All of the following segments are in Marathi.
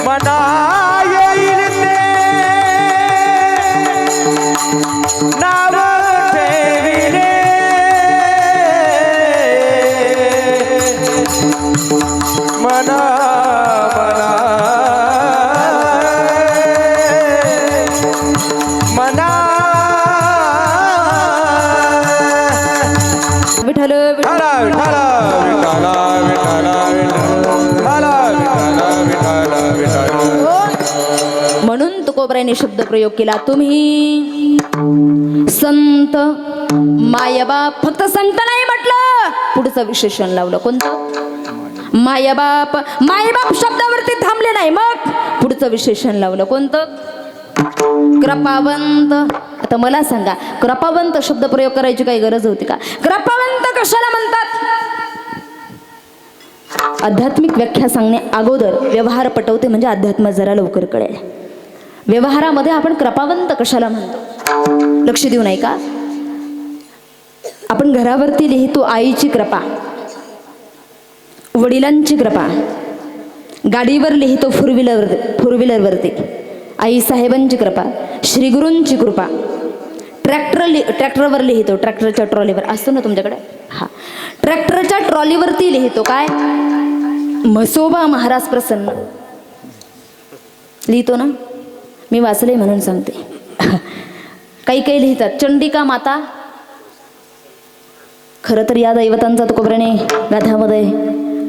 मना येईल ते नाव ठेविले मना मना मना विठ्ठल विठ्ठल विठ्ठल विठ्ठल विठ्ठल विठ्ठल म्हणून तुकोबरायाने शब्द प्रयोग केला, तुम्ही संत मायबाप. फक्त संत नाही म्हटलं, पुढचं विशेषण लावलं. कोणतं? मायबाप. मायबाप शब्दावरती थांबले नाही, मग पुढचं विशेषण लावलं. कोणतं? कृपावंत. आता मला सांगा, कृपावंत शब्द प्रयोग करायची काही गरज होती का? कृपावंत कशाला म्हणतात? आध्यात्मिक व्याख्या सांगणे अगोदर व्यवहार पटवते, म्हणजे अध्यात्म जरा लवकर कळेल. व्यवहारामध्ये आपण कृपावंत कशाला म्हणतो? लक्ष देऊ नाही का? आपण घरावरती लिहितो आईची कृपा, वडिलांची कृपा. गाडीवर लिहितो फोर व्हीलरवरती आई साहेबांची कृपा, श्रीगुरूंची कृपा. ट्रॅक्टरवर लिहितो, ट्रॅक्टरच्या ट्रॉलीवर असतो ना तुमच्याकडे, हा, ट्रॅक्टरच्या ट्रॉलीवरती लिहितो काय? म्हसोबा महाराज प्रसन्न लिहितो ना. मी वाचले म्हणून सांगते. काही काही लिहितात चंडिका माता. खरं तर या दैवतांचा तुकोबराने गाथामध्ये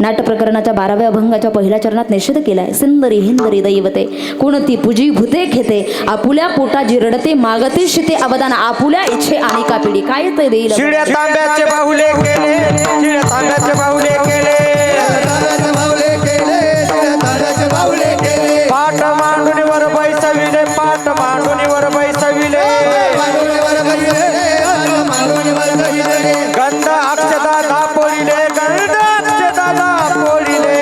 नाट्य प्रकरणाच्या 12व्या अभंगाच्या पहिल्या चरणात निषेध केलाय. सुंदरी हिंदरी दैवते कोणती पूजी भूते खेते, आपुल्या पोटाची रडते मागते शिते अवदान, आपुल्या इच्छे आणि का पिढी. काय ते देईल? शिड्या तांब्याचे बाहुले केले, शिड्या तांब्याचे बाहुले केले, पाठ मांडणीवर बैसविले, पाठ मांडणीवर बैसविले, गंध अक्षता दापोळिले, गंध अक्षता दापोळिले,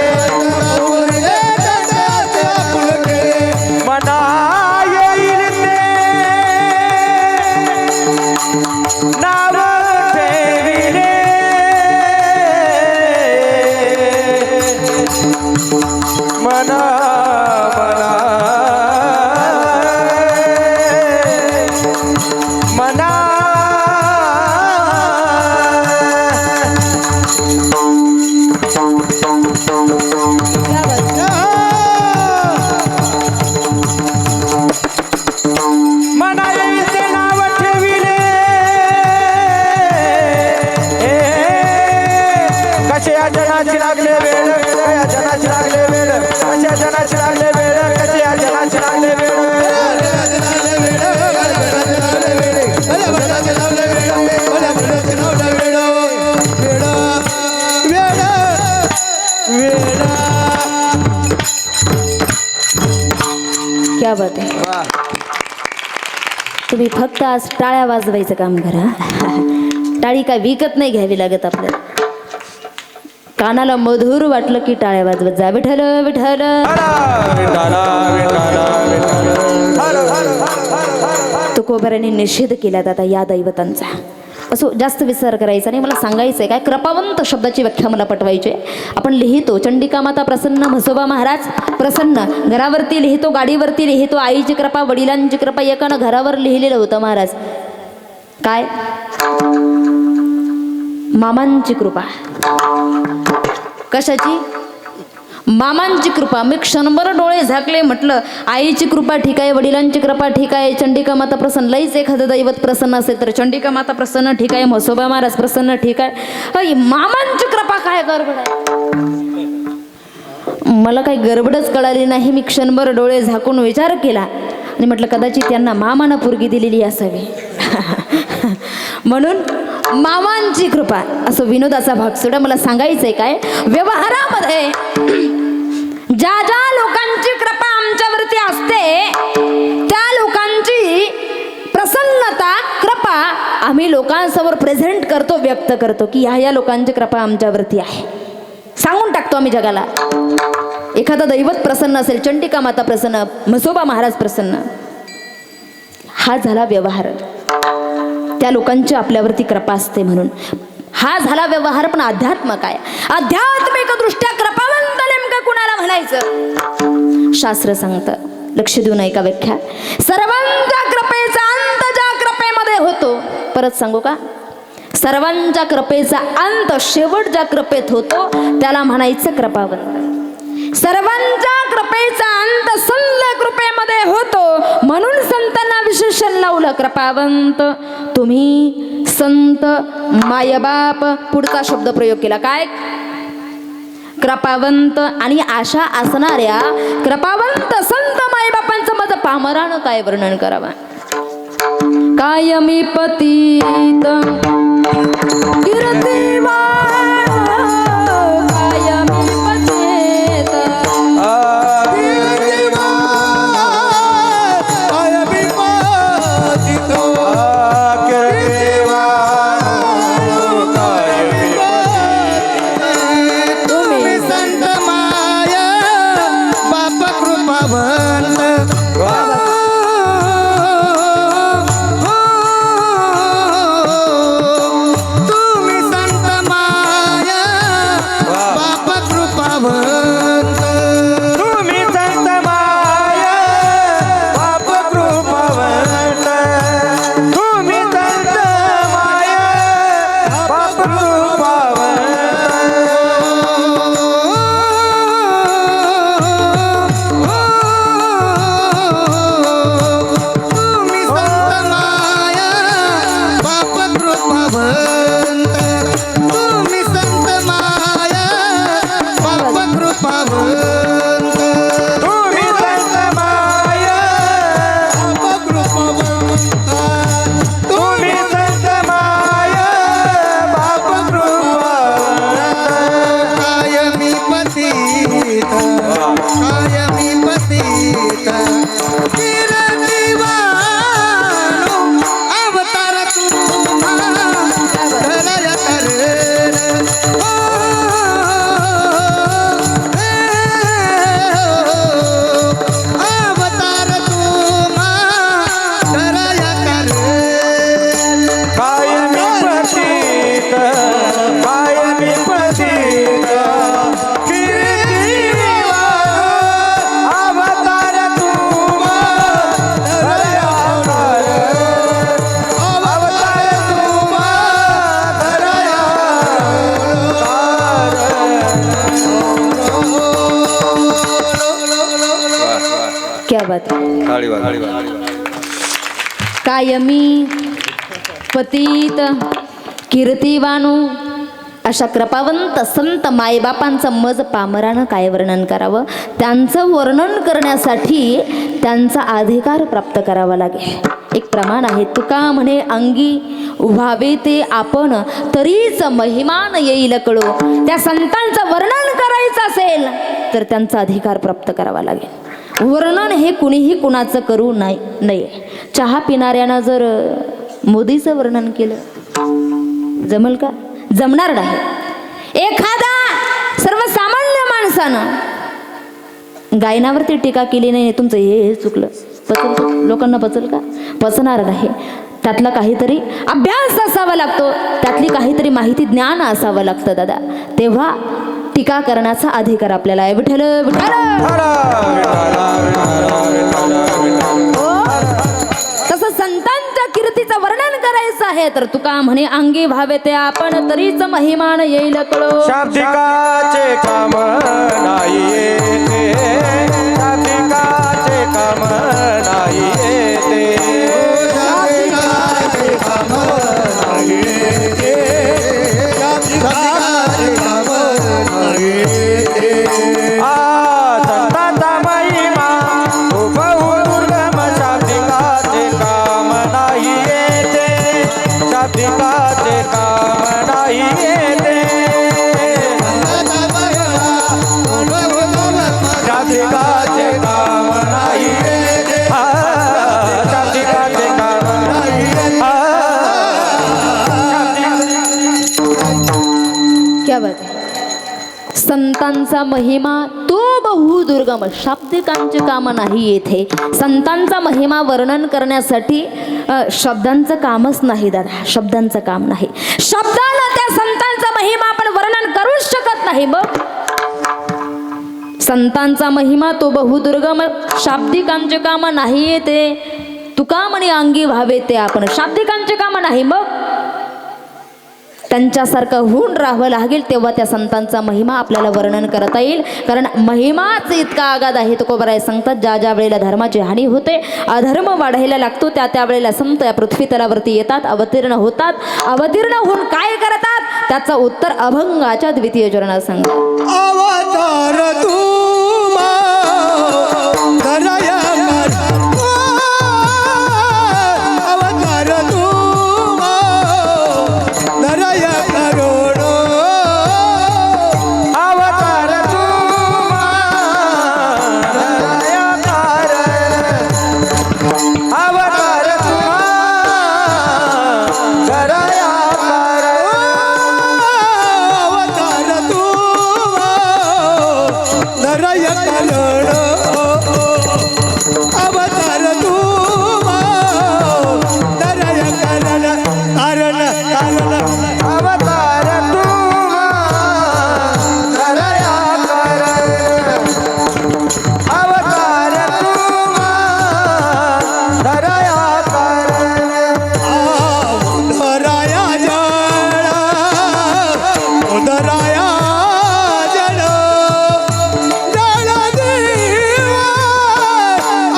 मना येईल ते नाव ठेविले मना मना मना मना येईल ते नाव ठेविले. कसे या जनाची लागले वेळ, या जनाची लागले वेळ, कशा जनाची लागले वेळ, कसे या जनाची लागले वेळ. क्या बात आहे. तुम्ही फक्त आज टाळ्या वाजवायचं काम करा. टाळी काय विकत नाही घ्यावी लागत आपल्याला. कानाला मधुर वाटलं की टाळ्या वाजवत जा. विठ्ठल विठ्ठल. तुकोबरायाने निषेध केला आता या दैवतांचा. असो जास्त विचार करायचा नाही. मला सांगायचं आहे काय, कृपावंत शब्दाची व्याख्या मला पटवायची आहे. आपण लिहितो चंडिका माता प्रसन्न, म्हसोबा महाराज प्रसन्न. घरावरती लिहितो, गाडीवरती लिहितो आईची कृपा, वडिलांची कृपा. एकानं घरावर लिहिलेलं होतं महाराज काय? मामांची कृपा. कशाची? मामांची कृपा. मी क्षणभर डोळे झाकले, म्हटलं आईची कृपा ठीक आहे, वडिलांची कृपा ठीक आहे, चंडिका माता प्रसन्न. लईच एखादं दैवत प्रसन्न असेल तर चंडिका माता प्रसन्न ठीक आहे, म्हसोबा महाराज प्रसन्न ठीक आहे. मामांची कृपा काय गडबड आहे? मला काही गडबडच कळाली नाही. मी क्षणभर डोळे झाकून विचार केला आणि म्हटलं कदाचित त्यांना मामानं पोरगी दिलेली असावी. म्हणून मामांची कृपा. असं विनोदाचा भाग सोडा. मला सांगायचंय काय, व्यवहारामध्ये ज्या ज्या लोकांची कृपा आमच्यावरती असते त्या लोकांची प्रसन्नता कृपा आम्ही लोकांसमोर प्रेझेंट करतो, व्यक्त करतो की ह्या लोकांची कृपा आमच्यावरती आहे. सांगून टाकतो आम्ही जगाला. एखादा दैवत प्रसन्न असेल, चंडिका माता प्रसन्न, म्हसोबा महाराज प्रसन्न, हा झाला व्यवहार. त्या लोकांची आपल्यावरती कृपा असते म्हणून हा झाला व्यवहार. पण अध्यात्म काय? आध्यात्मिक दृष्ट्या कृपावंत नेमकं कुणाला म्हणायचं? शास्त्र सांगतं, लक्ष देऊन ऐका व्याख्या. सर्वांच्या कृपेचा अंत ज्या कृपेमध्ये होतो, परत सांगू का, सर्वांच्या कृपेचा अंत शेवट ज्या कृपेत होतो त्याला म्हणायचं कृपावंत. सर्वांच्या कृपेचा अंत संत कृपेमध्ये होतो, म्हणून संतांना विशेषण लावलं कृपावंत. तुम्ही संत मायबाप, पुढचा शब्द प्रयोग केला काय, कृपावंत. आणि अशा असणाऱ्या कृपावंत संत मायबापांचं माझं पामरानं काय वर्णन करावं. कायमी पतित कीर्तिवान, कायमी पतित तुम्ही संत माया बाप कृपावंत. तुम्ही संत माया बाप कृपावंत. तुम्ही संत माया बाप कृपावंत. तुम्ही संत माया बाप कृपावंत. तुम्ही संत माया बाप कृपावंत. तुम्ही संत माया बाप कृपावंत. तुम्ही संत माया बाप कृपावंत. तुम्ही संत माया बाप कृपावंत. कायमी पतित, कायमी पतित कीर्तिवानो अवतार तुम्हा धरया करेन. अवतार तुम्हा धरया करेन. कायमी पतित, कायमी पतित कीर्तिवान अवतार तुम्हा धरया करेन. अवतार तुम्हा धरया करेन. क्या बात है. कायमी पतित कीर्तिवानू अशा कृपावंत संत मायबापांचं मज पामरानं काय वर्णन करावं. त्यांचं वर्णन करण्यासाठी त्यांचा अधिकार प्राप्त करावा लागेल. एक प्रमाण आहे, तुका म्हणे अंगी व्हावे ते आपण, तरीच महिमान येईल कळो. त्या संतांचं वर्णन करायचं असेल तर त्यांचा अधिकार प्राप्त करावा लागेल. वर्णन हे कुणीही कुणाचं करू नये. चहा पिणाऱ्यानं जर मोदीचं वर्णन केलं जमल का, जमणार नाही. एखादा सर्वसामान्य माणसानं गायनावरती टीका केली नाही, तुमचं हे चुकलं, पचल का? लोकांना पचल का? पचणार नाही. त्यातला काहीतरी अभ्यास असावा लागतो, त्यातली काहीतरी माहिती ज्ञान असावं लागतं दादा, तेव्हा टीका करण्याचा अधिकार आपल्याला आहे. विठ्ठल विठ्ठल. तसं संतांच्या कीर्तीचं वर्णन करायचं आहे तर तुका म्हणे अंगी व्हावे ते आपण, तरीच महिमान येईल कळो. शाब्दिकाचे काम नाही येते, शाब्दिकाचे काम नाही येते. शाब्दिकाचे काम नाही येते, शाब्दिकाचे काम नाही येते. संतांचा महिमा तो बहु दुर्गम, शाब्दिकाचे काम नाही येते, शाब्दिकाचे काम नाही येते. शाब्दिकाचे काम नाही येते, शाब्दिकाचे काम नाही येते. क्या बात आहे. संतांचा महिमा तो बहु दुर्गम, शाब्दिकांचे काम नाही येथे. संतांचा महिमा वर्णन करण्यासाठी शब्दांचं कामच नाही दादा, शब्दांचं काम नाही. शब्दाला त्या संतांचा महिमा आपण वर्णन करूच शकत नाही. मग संतांचा महिमा तो बहुदुर्गम, शाब्दिकांचे काम नाही येते, तुका म्हणे अंगी व्हावे ते आपण. शाब्दिकांचे काम नाही, मग त्यांच्यासारखं होऊन राहावं लागेल, तेव्हा त्या संतांचा महिमा आपल्याला वर्णन करता येईल. कारण महिमाच इतका आगाध आहे. तुकोबराय सांगतात, ज्या ज्या वेळेला धर्माची हानी होते, अधर्म वाढायला लागतो, त्या त्या वेळेला संत या पृथ्वी तलावरती येतात, अवतीर्ण होतात. अवतीर्ण होऊन काय करतात त्याचं उत्तर अभंगाच्या द्वितीय चरणात सांगतात. अवतार तुम्हा धराया कर, अवतार तुम्हा धराया करोड, अवतार तुम्हा धराया कर, अवतार तुम्हा धराया कर, अवतार तुम्हा धराया करोड, अवतार तुम्हा धराया करोड. कारण कारण अवतार तुम्हा धराया कर, अवतार तुम्हा धराया कर, उधराया जळ, उधराया जळ, जळ देवा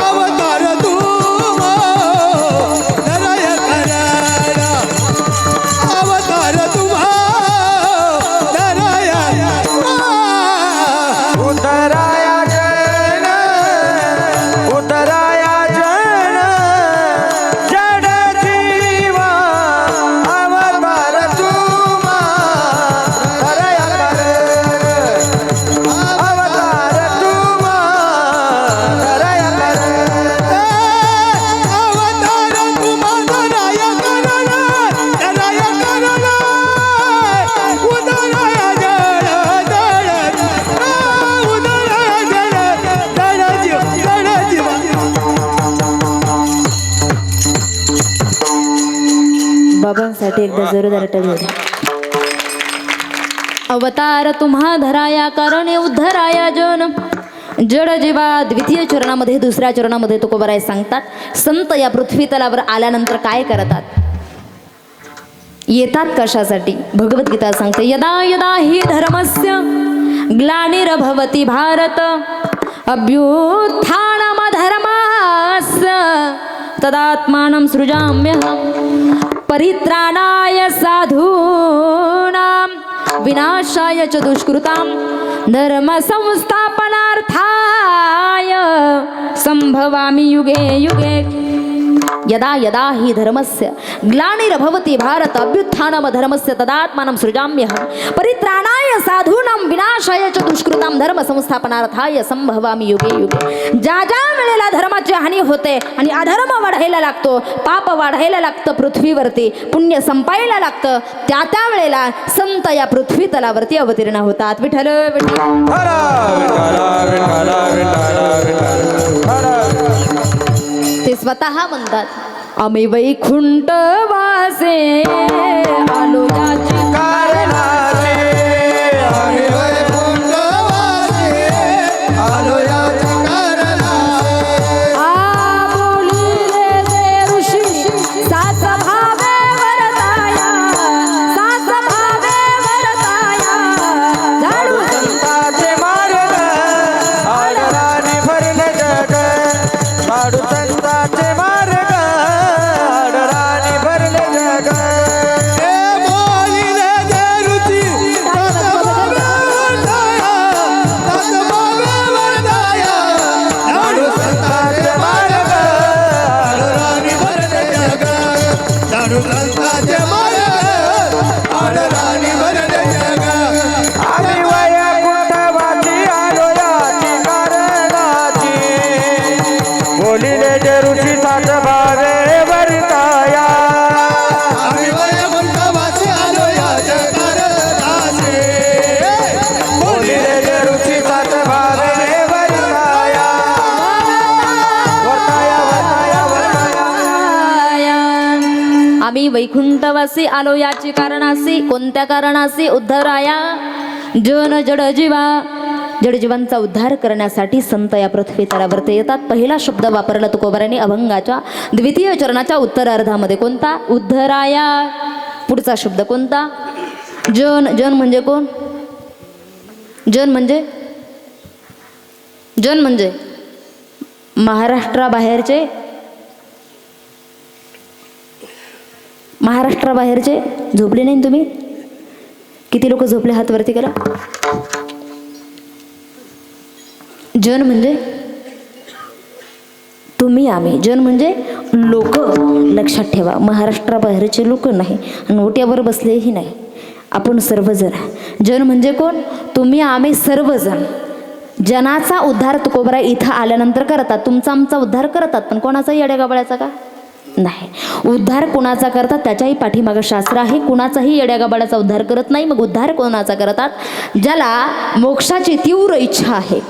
अवतार तुम्हा धराया करण, अवतार तुम्हा धराया उतराया जन, उतराया जन, जड जीवा अवतार तुम्हा धराया कर, अवतार तुम्हा धराया कर, अवतार तुम्हा धराया करण, धराया करण, उधराया जळ, जळ, उधराया जळ, जळ जीव, जळ जीव. बाबांसाठी एकदा जोरदार टाळी होती. अवतार तुम्हा धराया करणे उद्धराया जन, जड जीवा. द्वितीय चरणामध्ये, दुसऱ्या चरणामध्ये तुकोबराय सांगतात, संत या पृथ्वी तलावर आल्यानंतर काय करतात, येतात कशासाठी. भगवद्गीता सांगते, यदा यदा हि धर्मस्य ग्लानिर्भवति भारत, अभ्युत्थानमधर्मस्य तदात्मानं सृजाम्यहं, परित्राणाय साधूनां विनाशाय च दुष्कृतां, धर्म संस्थापनार्थाय संभवामि युगे युगे. यदा यदा हि धर्मस्य ग्लानिर्भवति भारत, अभ्युत्थानम धर्मस्य तदात्मानं सृजाम्यहं, परित्राणाय साधूनां विनाशाय च दुष्कृतां, धर्म संस्थापनार्थाय संभवामि युगे युगे. ज्या ज्या वेळेला धर्माची हानी होते आणि अधर्म वाढायला लागतो, पाप वाढायला लागतं पृथ्वीवरती, पुण्य संपायला लागतं, त्या त्या वेळेला संत या पृथ्वी तलावरती अवतीर्ण होतात. विठ्ठल विठ्ठल हरा विठ्ठला विठ्ठला विठ्ठला विठ्ठला, ते स्वतः म्हणतात, आम्ही वैकुंठ वासे आलो याची कारणाचे, आम्ही वैकुंठवासी आलो याच्या कारणाचे, आ बोलिले ते ऋषी सात भावे वरताया, सात भावे वरताया, झाडू संतांचे मार्ग आडराने भरले जग, साडू संतांचे मार्ग आडराने भरले जग, हे बोलिले जे ऋषी सातभावे वरदाया, सातभावे वरदाया, झाडू संतांचे मार्ग आडराणी भरले जग, झाडू संतांचे मार्ग आडराणी भरले जग. आम्ही वैकुंठवासी आलो याची कारणाची, बोलिले जे ऋषी सात भावे वरताया, आम्ही वैकुंठवासी आलो याच्या कारणाचे, बोलिले जे ऋषी सात भावे वरताया, वरताया वरताया वरताया. आम्ही वैकुंठवासी आलो याची कारणासी. कोणत्या कारणासी? उद्धराया जन जड जीवा. जडजीवांचा उद्धार करण्यासाठी संत या पृथ्वी तलावरती येतात. पहिला शब्द वापरला तुकोबारांनी अभंगाच्या द्वितीय चरणाच्या उत्तरार्धामध्ये. कोणता? उद्धराया. पुढचा शब्द कोणता? जन. जन म्हणजे कोण? जन म्हणजे महाराष्ट्राबाहेरचे. महाराष्ट्राबाहेरचे झोपले नाही तुम्ही? किती लोक झोपले? हात वरती करा. जन म्हणजे तुम्ही आम्ही. जन म्हणजे लोक. लक्षात ठेवा, महाराष्ट्राबाहेरचे लोक नाही, नोट्यावर बसलेही नाही, आपण सर्वजण. जन म्हणजे कोण? तुम्ही आम्ही सर्वजण. जनाचा उद्धार तुकोबरा इथं आल्यानंतर करतात. तुमचा आमचा उद्धार करतात, पण कोणाचाही येड्यागाबळ्याचा का नाही. उद्धार कोणाचा करतात त्याच्याही पाठीमागं शास्त्र आहे. कुणाचाही येड्यागाबळ्याचा उद्धार करत नाही. मग उद्धार कोणाचा करतात? ज्याला मोक्षाची तीव्र इच्छा आहे,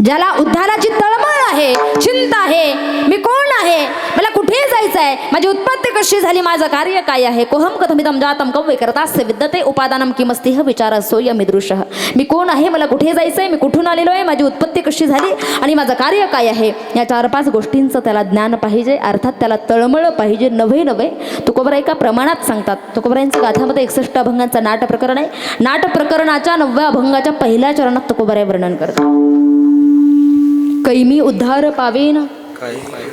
ज्याला उद्धाराची तळमळ आहे, चिंता आहे. मी कोण आहे? मला कुठे जायचं आहे? माझी उत्पत्ती कशी झाली? माझं कार्य काय आहे? कोहम कथमिदं जातं कव्वे करतास्य विद्यते उपादानं किमस्तिह विचारसोऽयं मीदृशः. मी कोण आहे? मला कुठे जायचं आहे? मी कुठून आलेलो आहे? माझी उत्पत्ती कशी झाली? आणि माझं कार्य काय आहे? या 4-5 गोष्टींचं त्याला ज्ञान पाहिजे. अर्थात त्याला तळमळ पाहिजे. नव्हे तुकोबरा एका प्रमाणात सांगतात. तुकोबरांच्या गाथामध्ये 61 अभंगांचं नाट प्रकरण आहे. नाट प्रकरणाच्या 9व्या अभंगाच्या पहिल्या चरणात तुकोबरा वर्णन करतात. कै मी उद्धार पावेन,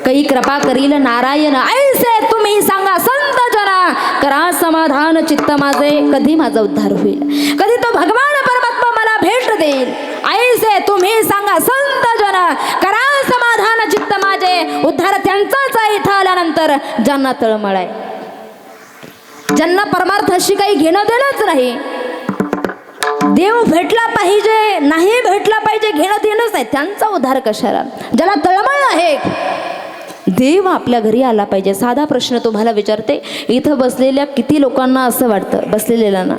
कै कृपा करील नारायण. ऐसे तुम्ही सांगा संत जना, करा समाधान चित्त माझे. कधी माझा उद्धार होईल? कधी तो भगवान परमात्मा मला भेट देईल? ऐसे तुम्ही सांगा संत जना, करा समाधान चित्त माझे. उद्धार त्यांचाच आहे इथं आल्यानंतर ज्यांना तळमळ आहे, ज्यांना परमार्थाशी काही घेणं देणंच नाही. देव भेटला पाहिजे, नाही भेटला पाहिजे, घेणं देणंच नाही, त्यांचा उद्धार कशाला? ज्याला तळमळ आहे, देव आपल्या घरी आला पाहिजे. साधा प्रश्न तुम्हाला विचारते, इथं बसलेल्या किती लोकांना असं वाटतं, बसलेल्या ना,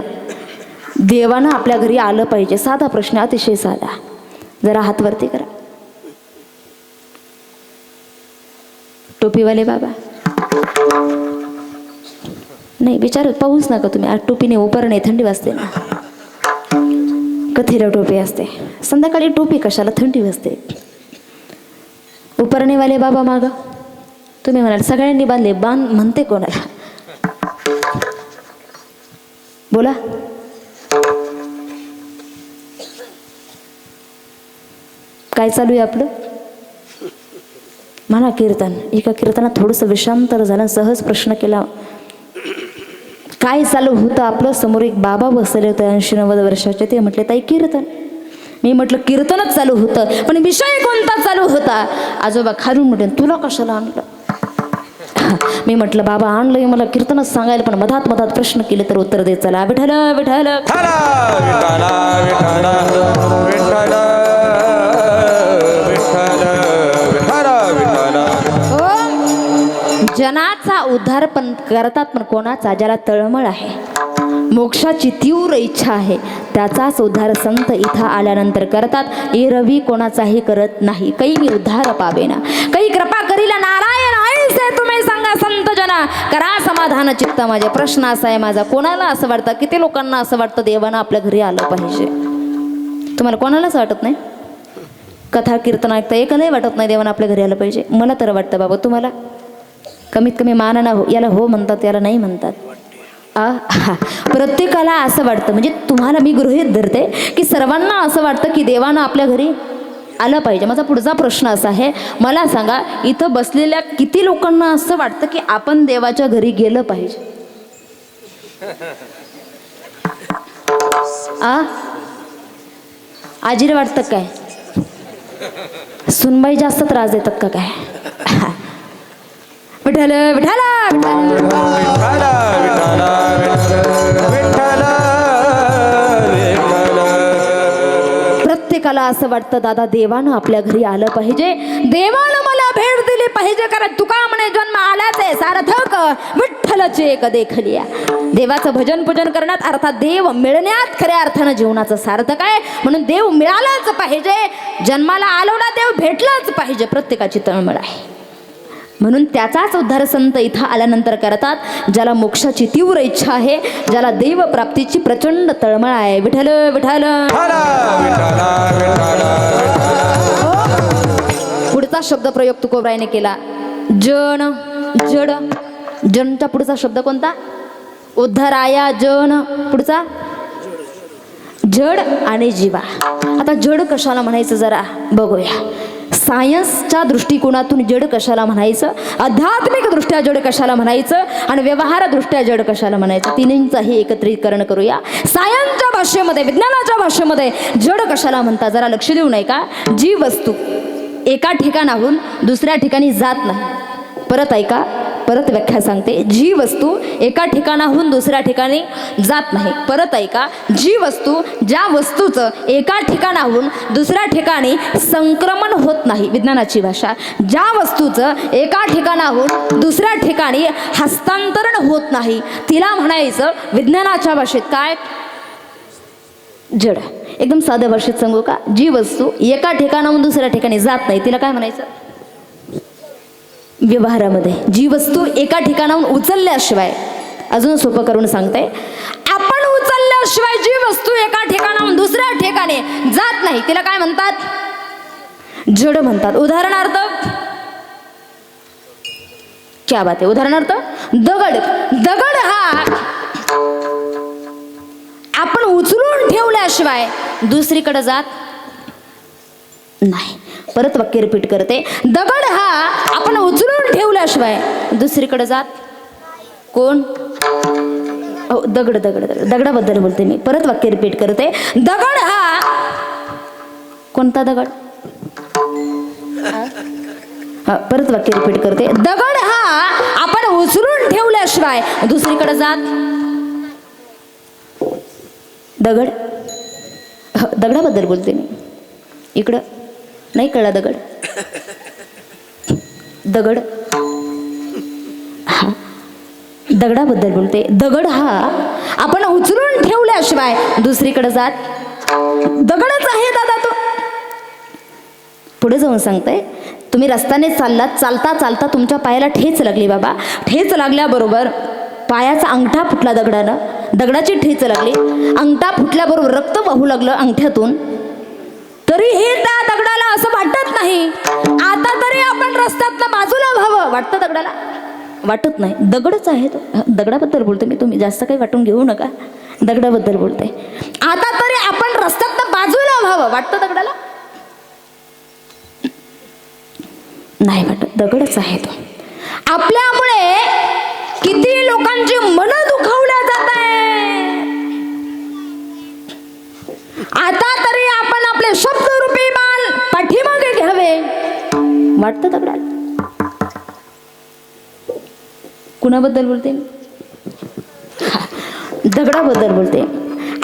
देवानं आपल्या घरी आलं पाहिजे? साधा प्रश्न, अतिशय साधा. जरा हात वरती करा. टोपीवाले बाबा नाही, विचारत पाहूच नका तुम्ही. आज टोपीने उपर नाही, थंडी वाजते ना. कथेला टोपी असते, संध्याकाळी टोपी कशाला? थंडी वाजते. उपरणेवाले बाबा माग तुम्ही म्हणाल सगळ्यांनी बांधले, बांध म्हणते कोणाला? बोला. काय चालू आहे आपलं? म्हणा कीर्तन. एका कीर्तनात थोडंसं विषांतर झालं, सहज प्रश्न केला. काय चालू होतं आपलं? समोर एक बाबा बसले होते 80-90 वर्षाचे. ते म्हटले ताई कीर्तन. मी म्हटलं कीर्तनच चालू होतं, पण विषय कोणता चालू होता? आजोबा खालून म्हटले तुला कशाला आणलं? मी म्हटलं बाबा आणलंय मला कीर्तनच सांगायला, पण मधात प्रश्न केले तर उत्तर देत चला. विठ्ठल विठ्ठल जनाचा उद्धार पण करतात, पण कोणाचा? ज्याला तळमळ आहे, मोक्षाची तीव्र इच्छा आहे, त्याचाच उद्धार संत इथं आल्यानंतर करतात. एरवी कोणाचाही करत नाही. कै मी उद्धार पावेना, कै कृपा करीला नारायण. ऐसे तुम्ही सांगा संत जना, करा समाधान चित्त माझे. प्रश्न असा आहे माझा, कोणाला असं वाटतं? किती लोकांना असं वाटतं देवानं आपल्या घरी आलं पाहिजे? तुम्हाला कोणालाच वाटत नाही? कथा कीर्तन ऐकता एकही वाटत नाही देवानं आपल्या घरी आलं पाहिजे? मला तर वाटतं बाबा. तुम्हाला? कमीत कमी मानानं हो, याला हो म्हणतात, याला नाही म्हणतात. प्रत्येकाला असं वाटतं. म्हणजे तुम्हाला मी गृहीत धरते की सर्वांना असं वाटतं की देवानं आपल्या घरी आलं पाहिजे. माझा पुढचा प्रश्न असा आहे, मला सांगा इथं बसलेल्या किती लोकांना असं वाटतं की आपण देवाच्या घरी गेलं पाहिजे? आजीला वाटतं काय? सुनबाई जास्त त्रास देतात का काय? विठ्ठल विठ्ठल प्रत्येकाला असं वाटतं दादा देवानं आपल्या घरी आलं पाहिजे, देवानं मला भेट दिली पाहिजे. कारण तुका म्हणे जन्म आल्याचे सार्थक विठ्ठलचे एक देखलिया. देवाचं भजन पूजन करण्यात, अर्थात देव मिळण्यात खऱ्या अर्थानं जीवनाचं सार्थक आहे. म्हणून देव मिळालाच पाहिजे, जन्माला आलेला देव भेटलाच पाहिजे. प्रत्येकाची तळमळ आहे. म्हणून त्याचाच उद्धार संत इथं आल्यानंतर करतात. ज्याला मोक्षाची तीव्र इच्छा आहे, ज्याला देव प्राप्तीची प्रचंड तळमळ आहे. विठ्ठल विठ्ठल. पुढचा शब्द प्रयोग तुकोबरायने केला, जन जड. जनचा पुढचा शब्द कोणता? उद्धराया जन. पुढचा जड आणि जीवा. आता जड कशाला म्हणायचं जरा बघूया. सायन्सच्या दृष्टिकोनातून जड कशाला म्हणायचं, आध्यात्मिक दृष्ट्या जड कशाला म्हणायचं आणि व्यवहारदृष्ट्या जड कशाला म्हणायचं, तिन्हींचाही एकत्रीकरण करूया. सायन्सच्या भाषेमध्ये, विज्ञानाच्या भाषेमध्ये जड कशाला म्हणतात जरा लक्ष देऊ नये का? जी वस्तू एका ठिकाणाहून दुसऱ्या ठिकाणी जात नाही. परत ऐका, परत व्याख्या सांगते. जी वस्तू एका ठिकाणाहून दुसऱ्या ठिकाणी जात नाही. परत ऐका, जी वस्तू, ज्या वस्तूचं एका ठिकाणाहून दुसऱ्या ठिकाणी संक्रमण होत नाही, विज्ञानाची भाषा. ज्या वस्तूचं एका ठिकाणाहून दुसऱ्या ठिकाणी हस्तांतरण होत नाही, तिला म्हणायचं विज्ञानाच्या भाषेत काय? जड. एकदम साध्या भाषेत सांगू का? जी वस्तू एका ठिकाणाहून दुसऱ्या ठिकाणी जात नाही, तिला काय म्हणायचं? व्यवहारामध्ये जी वस्तू एका ठिकाणाहून उचलल्याशिवाय, अजून सोपं करून सांगते, आपण उचलल्याशिवाय जी वस्तू एका ठिकाणाहून दुसऱ्या ठिकाणी जात नाही, तिला काय म्हणतात? जड म्हणतात. उदाहरणार्थ, क्या बात आहे, उदाहरणार्थ दगड. दगड हा आपण उचलून ठेवल्याशिवाय दुसरीकडे जात नाही. परत वाक्य रिपीट करते. दगड हा आपण उचलून ठेवल्याशिवाय दुसरीकडे जात. कोण? दगड. दगड दगड दगडाबद्दल बोलते मी. परत वाक्य रिपीट करते. दगड हा कोणता दगड? परत वाक्य रिपीट करते. दगड हा आपण उचलून ठेवल्याशिवाय दुसरीकडे जात. दगड. दगडाबद्दल बोलते मी. इकडं नाही कळला दगड. दगड हा दगडाबद्दल बोलते. दगड हा आपण उचलून ठेवल्याशिवाय दुसरीकडे जात. दगडच आहे दादा तो. पुढे जाऊन सांगते, तुम्ही रस्त्याने चाललात, चालता चालता तुमच्या पायाला ठेच लागली बाबा. ठेच लागल्याबरोबर पायाचा अंगठा फुटला दगडानं. दगडाची ठेच लागली, अंगठा फुटल्याबरोबर रक्त वाहू लागलं अंगठ्यातून. तरीही त्या दगडाला असं वाटत नाही, आता तरी आपण रस्त्यातनं बाजूला व्हावं. वाटतं दगडाला? वाटत नाही. दगडच आहे तो. दगडाबद्दल बोलते मी, तुम्ही जास्त काही वाटून घेऊ नका. दगडाबद्दल बोलते. आता तरी आपण रस्त्यातनं बाजूला व्हावं. वाटतं दगडाला? नाही वाटत. दगडच आहे तो. आपल्यामुळे किती लोकांची मनं दुखावल्या जात आहे. आता तरी आपण आपले शब्दरूपी बाल पाठीमागे घ्यावे. वाटतं दगडाला? कुणाबद्दल बोलते? दगडाबद्दल बोलते.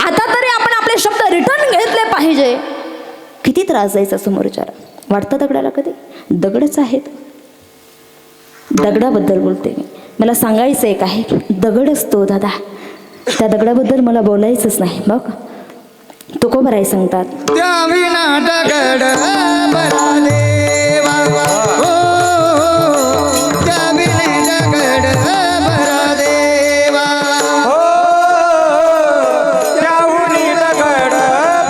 आता तरी आपण आपले शब्द रिटर्न घेतले पाहिजे. किती त्रास जायचा समोरच्याला. वाटतं दगडाला कधी? दगडच आहेत. दगडाबद्दल बोलते मी. मला सांगायचं एक आहे, दगडच तो दादा. त्या दगडाबद्दल मला बोलायचंच नाही. मग तुकोबराय सांगतात, त्या विना दगड बरा देवा. हो, त्या विना दगड बरा देवा. हो, त्याहुनी दगड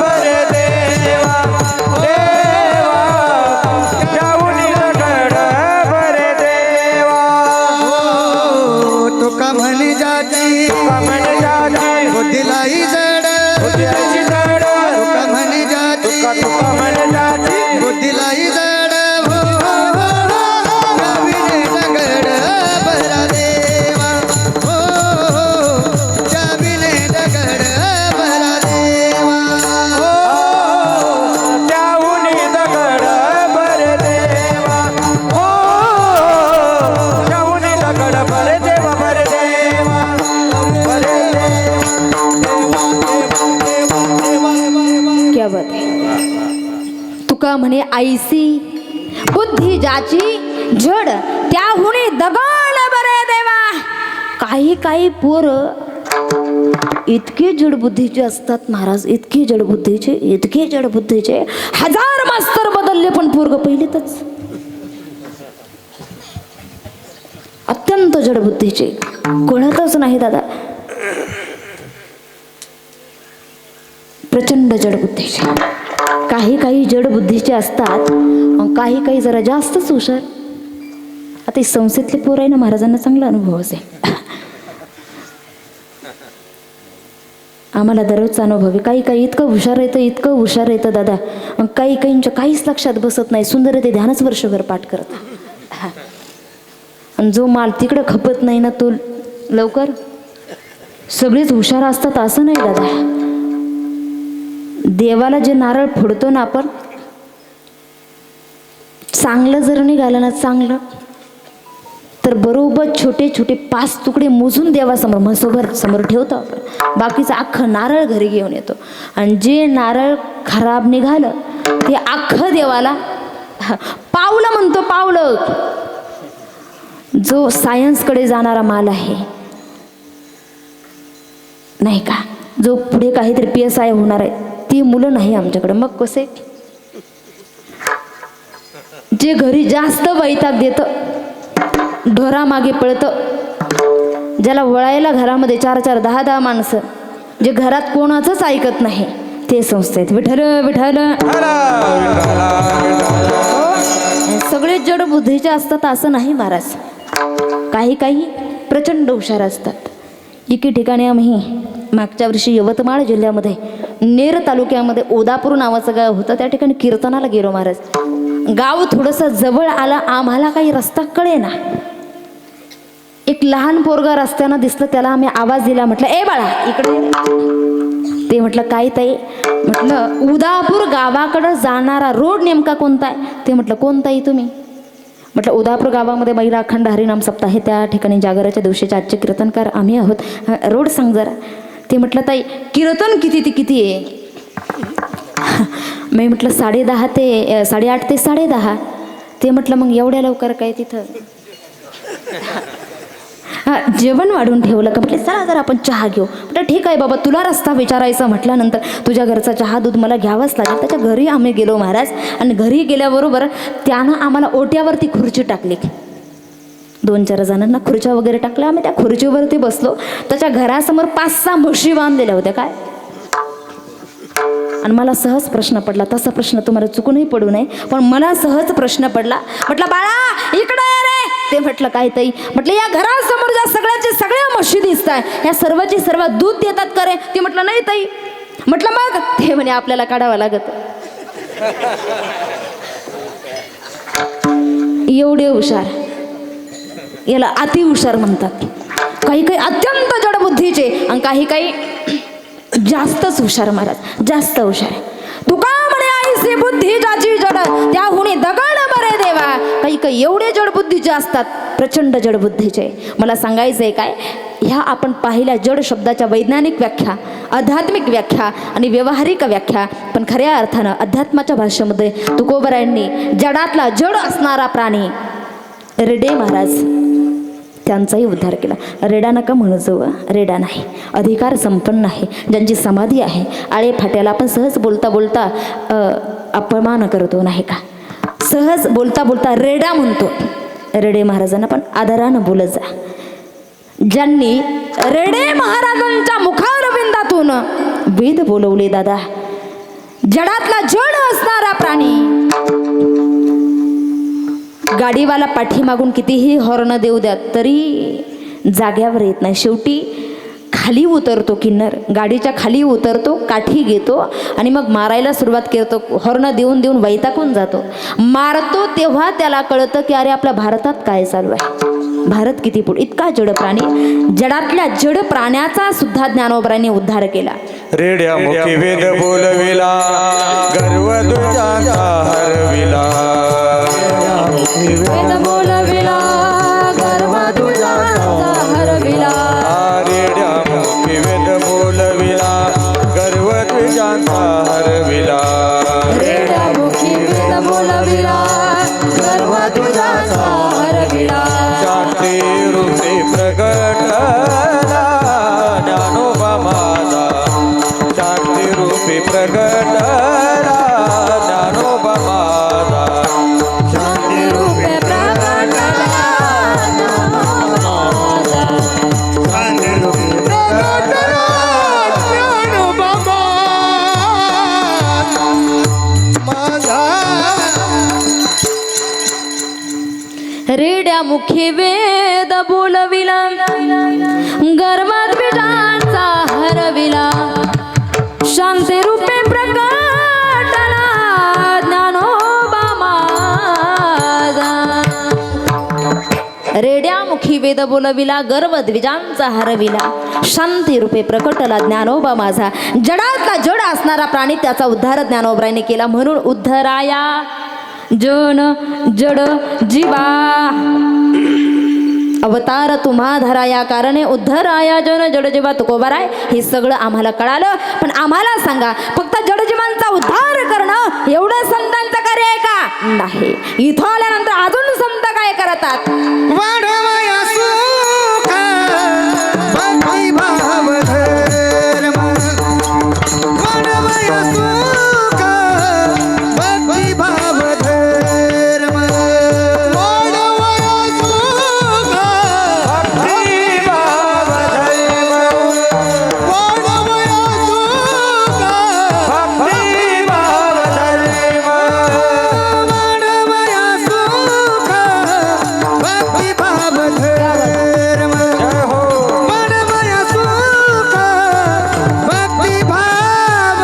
बरे देवा. देवा, त्याहुनी दगड बरे देवा. हो, तुका म्हणी जाती, म्हणे जाती, बुद्धीलाई जड. बुद्धीची जड. तुका म्हणी जाती, तुका म्हणे जाती, बुद्धीलाई जड. हो, त्या विना दगड बरा देवा. हो, त्या विना दगड बरा देवा. त्याहुनी दगड बरे देवा. हो, त्याहुनी दगड बरे देवा. बरे देवा. बरे क्या बात आहे. तुका म्हणे आईसी बुद्धी ज्याची जड, त्याहुनी दगड बरे देवा. काही काही पोर इतके जड बुद्धीचे असतात महाराज, इतके जड बुद्धीचे, इतके जड बुद्धीचे. 1000 मास्तर बदलले पण पोरग पहिलेतच. जडबुद्धीचे, कळतच नाही दादा, प्रचंड जडबुद्धीचे. काही काही जडबुद्धीचे असतात, काही काही जरा जास्तच हुशार. आता संस्थेतले पोर आहे ना, महाराजांना चांगला अनुभव असेल. आम्हाला दररोजचा अनुभव आहे. काही काही इतकं हुशार येतं दादा, काही काहींच्या काहीच लक्षात बसत नाही. सुंदर ते ध्यानच वर्षभर पाठ करत. आणि जो माल तिकडं खपत नाही ना, तो लवकर. सगळेच हुशार असतात असं नाही दादा. देवाला जे नारळ फोडतो ना आपण, चांगलं जर निघालं ना चांगलं, तर बरोबर छोटे छोटे 5 तुकडे मोजून देवासमोर म्हसोभर समोर ठेवतो आपण. बाकीचं अख्खं नारळ घरी घेऊन येतो. आणि जे नारळ खराब निघालं ते अख्खं देवाला पावलं म्हणतो. पावलं जो सायन्सकडे जाणारा माल आहे नाही का, जो पुढे काहीतरी PSI होणार आहे, ती मुलं नाही आमच्याकडे. मग कसे, जे घरी जास्त वैताग देतं, ढोरामागे पळतं, ज्याला वळायला घरामध्ये 4-4, 10-10 माणसं, जे घरात कोणाचंच ऐकत नाही, ते संस्थेत विठ्ठल विठ्ठल. सगळे जड बुद्धीचे असतात असं नाही महाराज. काही काही प्रचंड हुशार असतात. एके ठिकाणी आम्ही मागच्या वर्षी यवतमाळ जिल्ह्यामध्ये नेर तालुक्यामध्ये ओदापूर नावाचं गाव होतं, त्या ठिकाणी कीर्तनाला गेलो महाराज. गाव थोडंसं जवळ आला, आम्हाला काही रस्ता कळेना. एक लहान पोरगा रस्त्यानं दिसलं, त्याला आम्ही आवाज दिला, म्हटलं ए बाळा इकडे. ते म्हटलं काय ताई? म्हटलं उदापूर गावाकडं जाणारा रोड नेमका कोणता आहे? ते म्हटलं कोणता आहे तुम्ही? म्हटलं उदापूर गावामध्ये महिला अखंड हरिनाम सप्ताह आहे, त्या ठिकाणी जागराच्या दिवशीचे आजचे कीर्तनकार आम्ही आहोत. रोड सांग जरा. ते म्हटलं ताई कीर्तन किती आहे? मी म्हटलं 10:30 ते 8:30 ते 10:30. ते म्हटलं मग एवढ्या लवकर काय तिथं? जेवण वाढून ठेवलं का? म्हटलं चला जरा आपण चहा घेऊ. म्हटलं ठीक आहे बाबा, तुला रस्ता विचारायचा म्हटल्यानंतर तुझ्या घरचा चहा दूध मला घ्यावंच लागेल. त्याच्या घरी आम्ही गेलो महाराज. आणि घरी गेल्याबरोबर त्यानं आम्हाला ओट्यावरती खुर्ची टाकली. 2-4 जणांना खुर्च्या वगैरे टाकल्या. आम्ही त्या खुर्चीवरती बसलो. त्याच्या घरासमोर 5-6 म्हशी बांधलेल्या होत्या. काय? आणि मला सहज प्रश्न पडला, तसा प्रश्न तुम्हाला चुकूनही पडू नये, पण मला सहज प्रश्न पडला. म्हटलं बाळा इकडे ये रे. ते म्हटलं काय ताई? म्हटलं या घरासमोर ज्या सगळ्या म्हशी दिसत आहे, ह्या सर्वचे सर्व दूध देतात का रे? ते म्हटलं नाही ताई. म्हटलं मग? ते म्हणे आपल्याला काढावं लागत. एवढे हुशार, याला अति हुशार म्हणतात. काही काही अत्यंत जडबुद्धीचे आणि काही काही जास्तच हुशार महाराज, जास्त हुशार. तुका म्हणे आईसी बुद्धी जाची जड, त्याहुनी दगड बरे देवा. काही काही एवढे जडबुद्धीचे असतात, प्रचंड जडबुद्धीचे. मला सांगायचंय काय, ह्या आपण पाहिल्या जड शब्दाच्या वैज्ञानिक व्याख्या, आध्यात्मिक व्याख्या आणि व्यावहारिक व्याख्या. पण खऱ्या अर्थानं अध्यात्माच्या भाषेमध्ये तुकोबरायांनी जडातला जड असणारा प्राणी रेडे महाराज, त्यांचाही उद्धार केला. रेडा नका म्हणू जाऊ, रेडा नाही, अधिकार संपन्न आहे, ज्यांची समाधी आहे. आळे फाट्याला आपण सहज बोलता बोलता अपमान करतो नाही का, सहज बोलता बोलता रेडा म्हणतो. रेडे महाराजांना पण आदरानं बोलत जा. ज्यांनी रेडे महाराजांच्या मुखारविंदातून वेद बोलवले दादा, जडातला जड असणारा प्राणी. गाडीवाला पाठीमागून कितीही हॉर्न देऊ द्या तरी जाग्यावर येत नाही. शेवटी खाली उतरतो किन्नर, गाडीच्या खाली उतरतो, काठी घेतो आणि मग मारायला सुरुवात करतो. हॉर्न देऊन देऊन वैतागून जातो. मारतो तेव्हा त्याला कळतं की अरे आपल्या भारतात काय चालू आहे, भारत किती पुढे. इतका जड प्राणी, जडातल्या जड प्राण्याचा सुद्धा ज्ञानोबरांनी उद्धार केला. रेड्या मुखी वेद बोलविला, गर्व तुझ्याचा हरविला. वेद बोलविला, गर्व तुझ्याचा हरविला. रेड्या मुखी वेद बोलविला, गर्व तुझ्याचा हरविला. रेड्या मुखी वेद बोलविला, गर्व तुझ्याचा हरविला. शांती रूपे प्रगटला ज्ञानोबा माझा, शांती रूपे प्रगटला ज्ञानोबा माझा. रेड्या मुखी वेद बोलविला गर्वात विटांचा हरविला शांती रूपे प्रकटला ज्ञानोबा माझा रेड्या मुखी वेद बोलविला गर्व द्विजांचा हरविला शांती रूपे प्रकटला ज्ञानोबा माझा जडातला जड असणारा प्राणी त्याचा उद्धार ज्ञानोबाने केला म्हणून उद्धराया जन जड जीवा अवतार तुम्हा धरा या कारणे उद्धराया जन जड जीवा तुकोबाराय हे सगळं आम्हाला कळालं पण आम्हाला सांगा फक्त जडजीवांचा उद्धार करणं एवढं संतांचं कार्य आहे का नाही इथं आल्यानंतर अजून संत काय करतात वाढवया सुख भक्ती भाव धर्म वाढवया सुख भक्ती भाव धर्म वाढवया सुख भक्ती भाव धर्म वाढवया सुख भक्ती भाव धर्म वाढवया सुख भक्ती भाव धर्म जय हो वाढवया सुख भक्ती भाव